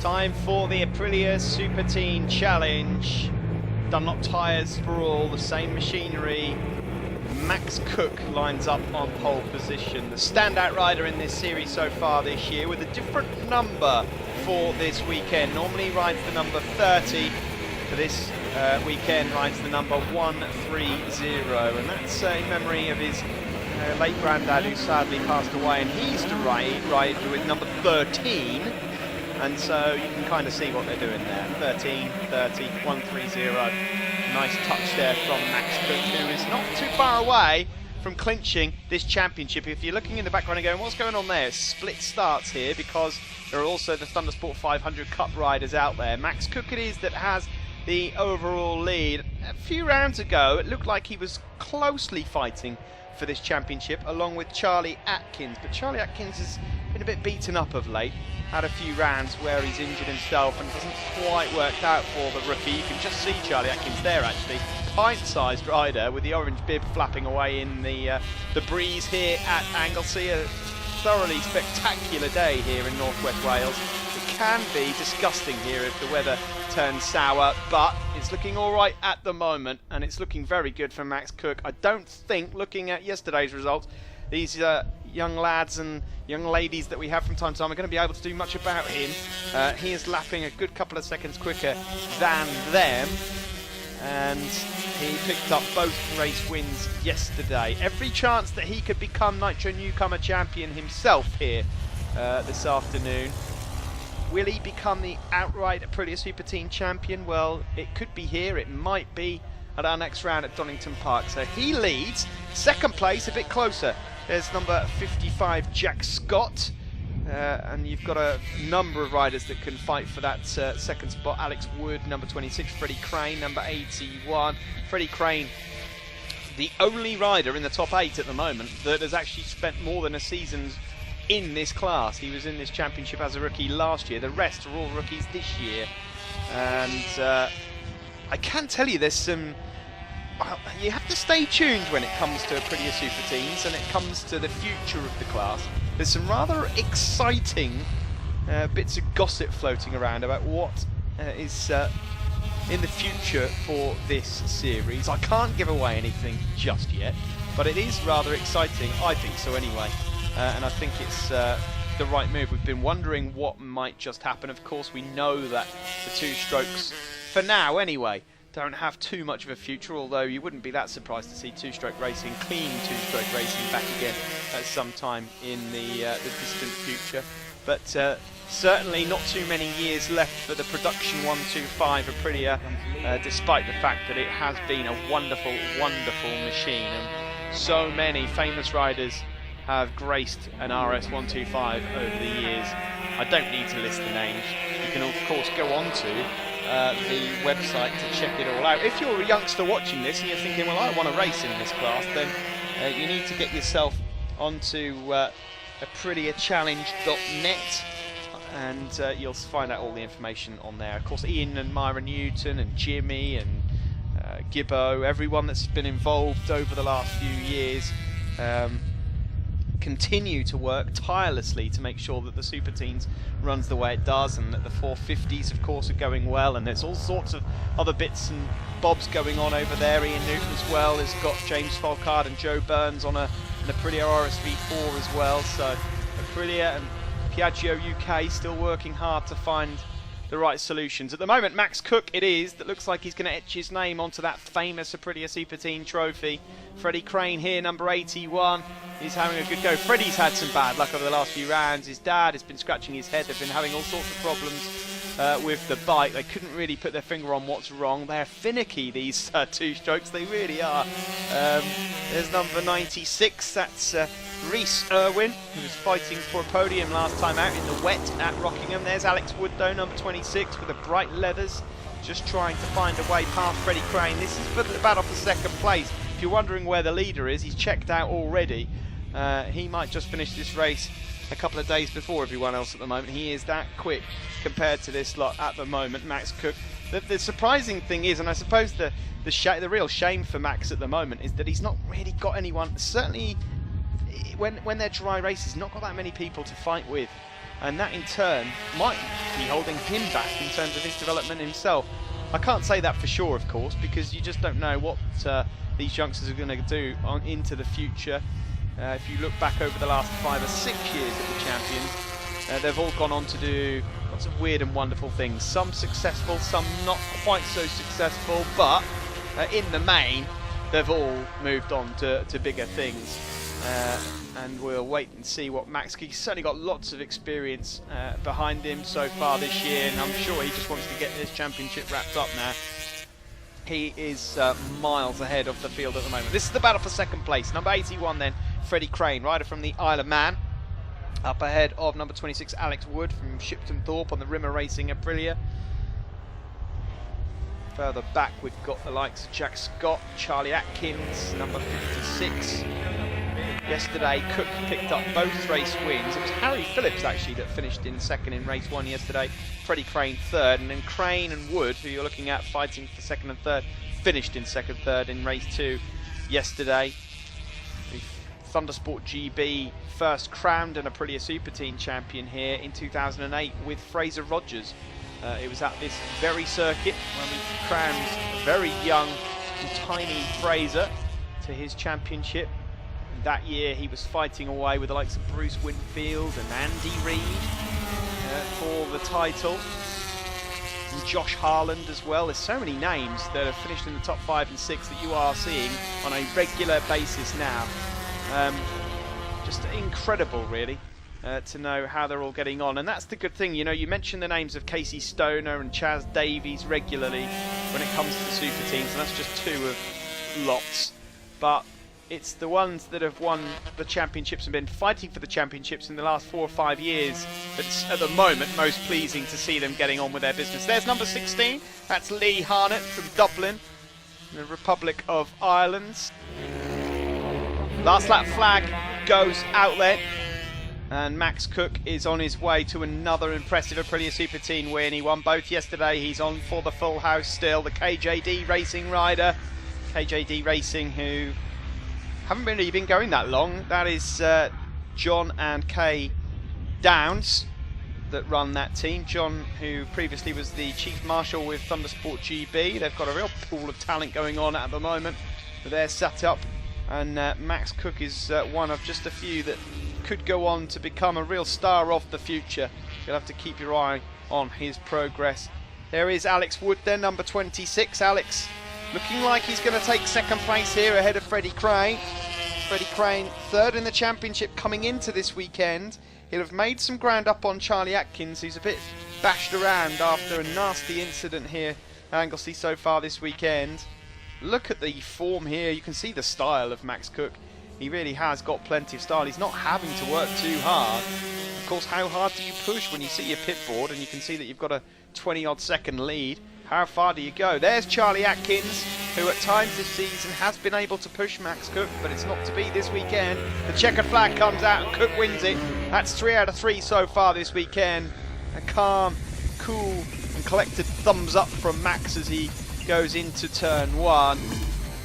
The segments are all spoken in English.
Time for the Aprilia Superteen Challenge. Dunlop tyres for all, the same machinery. Max Cook lines up on pole position. The standout rider in this series so far this year, with a different number for this weekend. Normally rides the number 30. For this weekend rides the number 130. And that's in memory of his late granddad, who sadly passed away. And he used to ride with number 13. And so you can kind of see what they're doing there. 13, 30, 130. Nice touch there from Max Cook, who is not too far away from clinching this championship. If you're looking in the background and going, what's going on there? Split starts here, because there are also the Thundersport 500 Cup riders out there. Max Cook it is that has the overall lead. A few rounds ago, it looked like he was closely fighting for this championship, along with Charlie Atkins. But Charlie Atkins has been a bit beaten up of late. Had a few rounds where he's injured himself and doesn't quite work out for the rookie. You can just see Charlie Atkins there, actually. Pint-sized rider with the orange bib flapping away in the breeze here at Anglesey. A thoroughly spectacular day here in northwest Wales. It can be disgusting here if the weather turns sour, but it's looking all right at the moment, and it's looking very good for Max Cook. I don't think, looking at yesterday's results, these young lads and young ladies that we have from time to time are going to be able to do much about him. He is lapping a good couple of seconds quicker than them, and he picked up both race wins yesterday. Every chance that he could become Nitro Newcomer champion himself here this afternoon. Will he become the outright Aprilia Superteen champion? Well, it could be here, it might be at our next round at Donington Park. So he leads. Second place, a bit closer. There's number 55, Jack Scott. And you've got a number of riders that can fight for that second spot. Alex Wood, number 26, Freddie Crane, number 81. Freddie Crane, the only rider in the top 8 at the moment that has actually spent more than a season in this class. He was in this championship as a rookie last year. The rest are all rookies this year. And I can tell you there's some... you have to stay tuned when it comes to Aprilia Superteens and it comes to the future of the class. There's some rather exciting bits of gossip floating around about what is in the future for this series. I can't give away anything just yet, but it is rather exciting, I think so anyway. And I think it's the right move. We've been wondering what might just happen. Of course, we know that the two-strokes, for now anyway, don't have too much of a future, although you wouldn't be that surprised to see two-stroke racing, clean two-stroke racing back again at some time in the distant future. But certainly not too many years left for the production 125 Aprilia, despite the fact that it has been a wonderful, wonderful machine. And so many famous riders have graced an RS125 over the years. I don't need to list the names. You can of course go on to the website to check it all out. If you're a youngster watching this and you're thinking, well, I want to race in this class, then you need to get yourself onto apriliachallenge.net, and you'll find out all the information on there. Of course, Ian and Myra Newton and Jimmy and Gibbo, everyone that's been involved over the last few years, continue to work tirelessly to make sure that the Superteens runs the way it does, and that the 450s of course are going well, and there's all sorts of other bits and bobs going on over there. Ian Newton as well has got James Folkard and Joe Burns on an Aprilia RSV4 as well. So Aprilia and Piaggio UK still working hard to find the right solutions. At the moment, Max Cook it is that looks like he's going to etch his name onto that famous Aprilia Superteen trophy. Freddie Crane here, number 81. He's having a good go. Freddie's had some bad luck over the last few rounds. His dad has been scratching his head. They've been having all sorts of problems with the bike. They couldn't really put their finger on what's wrong. They're finicky, these two-strokes. They really are. There's number 96. That's Rhys Irwin, who was fighting for a podium last time out in the wet at Rockingham. There's Alex Wood, though, number 26, with the bright leathers, just trying to find a way past Freddie Crane. This is for the battle for second place. If you're wondering where the leader is, he's checked out already. He might just finish this race a couple of days before everyone else at the moment. He is that quick compared to this lot at the moment, Max Cook. The surprising thing is, and I suppose the real shame for Max at the moment, is that he's not really got anyone, certainly when they're dry races, not got that many people to fight with and that in turn might be holding him back in terms of his development himself. I can't say that for sure, of course, because you just don't know what these youngsters are going to do into the future. If you look back over the last 5 or 6 years of the champions, they've all gone on to do lots of weird and wonderful things. Some successful, some not quite so successful, but in the main, they've all moved on to bigger things. And we'll wait and see what Max. He's certainly got lots of experience behind him so far this year, and I'm sure he just wants to get this championship wrapped up now. He is miles ahead of the field at the moment. This is the battle for second place. Number 81 then, Freddie Crane, rider from the Isle of Man. Up ahead of number 26, Alex Wood from Shipton Thorpe on the Rimmer Racing Aprilia. Further back, we've got the likes of Jack Scott, Charlie Atkins, number 56. Yesterday, Cook picked up both race wins. It was Harry Phillips, actually, that finished in second in race 1 yesterday. Freddie Crane third, and then Crane and Wood, who you're looking at fighting for second and third, finished in second, third in race 2 yesterday. The ThundersportGB first crowned an Aprilia Superteen champion here in 2008 with Fraser Rogers. It was at this very circuit when we crowned a very young and tiny Fraser to his championship. And that year he was fighting away with the likes of Bruce Winfield and Andy Reid for the title. And Josh Harland as well. There's so many names that have finished in the top 5 and 6 that you are seeing on a regular basis now. Just incredible, really, to know how they're all getting on. And that's the good thing, you know, you mention the names of Casey Stoner and Chaz Davies regularly when it comes to the Superteens, and that's just 2 of lots. But it's the ones that have won the championships and been fighting for the championships in the last 4 or 5 years that's at the moment most pleasing to see them getting on with their business. There's number 16, that's Lee Harnett from Dublin, the Republic of Ireland. Last lap flag goes out there, and Max Cook is on his way to another impressive Aprilia Superteen win. He won both yesterday. He's on for the full house still. The KJD Racing rider, KJD Racing, who haven't really been going that long. That is John and Kay Downs that run that team. John, who previously was the Chief Marshal with ThundersportGB. They've got a real pool of talent going on at the moment. They're set up. And Max Cook is one of just a few that could go on to become a real star of the future. You'll have to keep your eye on his progress. There is Alex Wood then, number 26. Alex looking like he's going to take second place here ahead of Freddie Crane. Freddie Crane third in the championship coming into this weekend. He'll have made some ground up on Charlie Atkins, who's a bit bashed around after a nasty incident here at Anglesey so far this weekend. Look at the form here. You can see the style of Max Cook. He really has got plenty of style. He's not having to work too hard. Of course, how hard do you push when you see your pit board and you can see that you've got a 20-odd second lead? How far do you go? There's Charlie Atkins, who at times this season has been able to push Max Cook, but it's not to be this weekend. The checkered flag comes out and Cook wins it. That's 3 out of 3 so far this weekend. A calm, cool and collected thumbs up from Max as he goes into turn 1,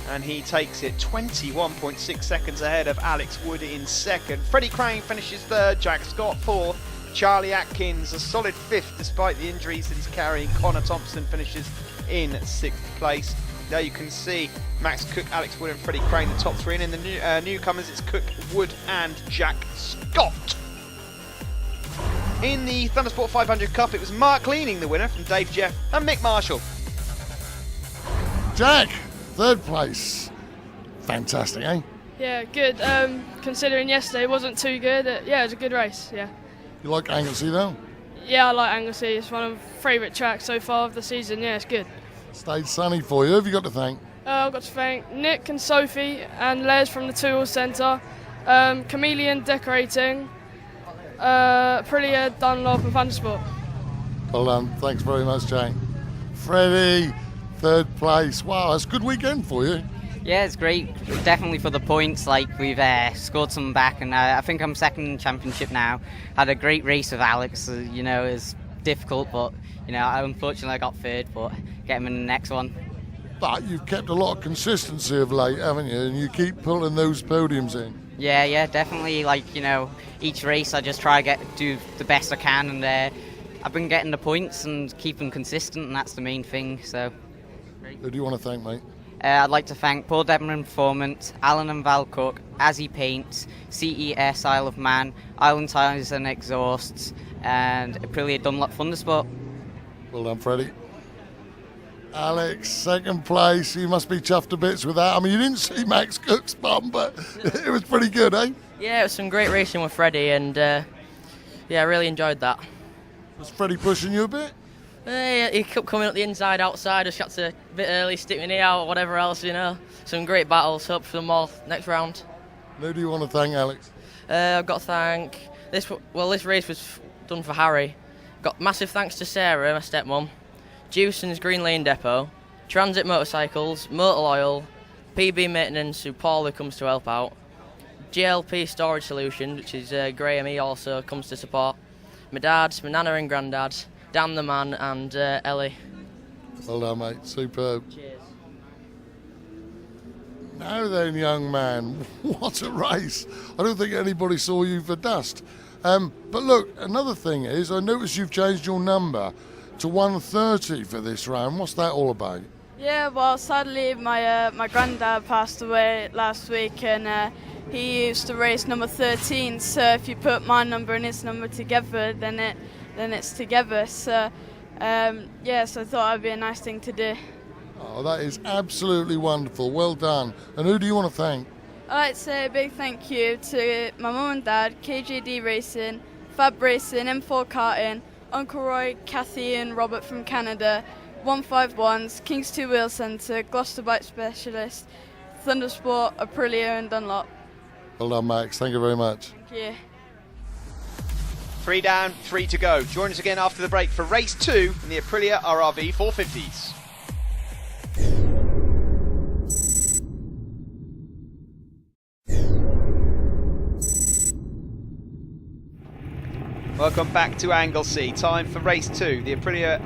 and he takes it 21.6 seconds ahead of Alex Wood in second. Freddie Crane finishes third, Jack Scott fourth, Charlie Atkins a solid fifth despite the injuries that he's carrying. Connor Thompson finishes in 6th place. There you can see Max Cook, Alex Wood and Freddie Crane, the top 3, and in the newcomers it's Cook, Wood and Jack Scott. In the Thundersport 500 Cup, it was Mark Leaning the winner from Dave Jeff and Mick Marshall. Jack, third place. Fantastic, eh? Yeah, good. Considering yesterday wasn't too good, yeah, it was a good race, yeah. You like Anglesey though? Yeah, I like Anglesey. It's one of my favourite tracks so far of the season. Yeah, it's good. Stayed sunny for you. Who have you got to thank? I've got to thank Nick and Sophie and Les from the Tools Centre, Chameleon Decorating, Aprilia, Dunlop and Thundersport. Well done. Thanks very much, Jane. Freddie, third place. Wow, that's a good weekend for you. Yeah, it's great. Definitely for the points. Like, we've scored some back, and I think I'm second in the championship now. Had a great race with Alex. You know, it was difficult, but you know, unfortunately I got third. But get him in the next one. But you've kept a lot of consistency of late, haven't you? And you keep pulling those podiums in. Yeah, definitely. Like, you know, each race I just try to do the best I can, and I've been getting the points and keeping consistent, and that's the main thing. So, Who do you want to thank, mate? I'd like to thank Paul Deadman Performance, Alan and Val Cook, Azzy Paints, CES Isle of Man, Island Tires and Exhausts, and Aprilia Dunlop Thundersport. Well done, Freddie. Alex, second place. You must be chuffed to bits with that. I mean, you didn't see Max Cook's bum, but it was pretty good, eh? Yeah, it was some great racing with Freddie, and yeah, I really enjoyed that. Was Freddie pushing you a bit? He kept coming up the inside, outside, just got to a bit early, stick my knee out, whatever else, you know. Some great battles, hope for them all next round. Who do you want to thank, Alex? I've got to thank, this race was done for Harry. Got massive thanks to Sarah, my stepmom, Jewson's Green Lane Depot, Transit Motorcycles, Motor Oil, PB Maintenance, who Paul comes to help out, GLP Storage Solution, which is Graham, he also comes to support, my dads, my nana and granddad, Dan the man, and Ellie. Well done, mate. Superb. Cheers. Now then, young man, what a race. I don't think anybody saw you for dust. But look, another thing is, I noticed you've changed your number to 130 for this round. What's that all about? Yeah, well, sadly, my granddad passed away last week, and he used to race number 13. So if you put my number and his number together, then it's together. So yeah, so I thought it'd be a nice thing to do. Oh, that is absolutely wonderful. Well done. And who do you want to thank? I'd like to say a big thank you to my mum and dad, KJD Racing, Fab Racing, M4 Karting, Uncle Roy, Kathy and Robert from Canada, 151s, King's Two Wheel Centre, Gloucester Bike Specialist, Thundersport, Aprilia and Dunlop. Well done, Max. Thank you very much. Thank you. 3 down, 3 to go. Join us again after the break for race 2 in the Aprilia RRV 450s. Welcome back to Anglesey. Time for race 2, the Aprilia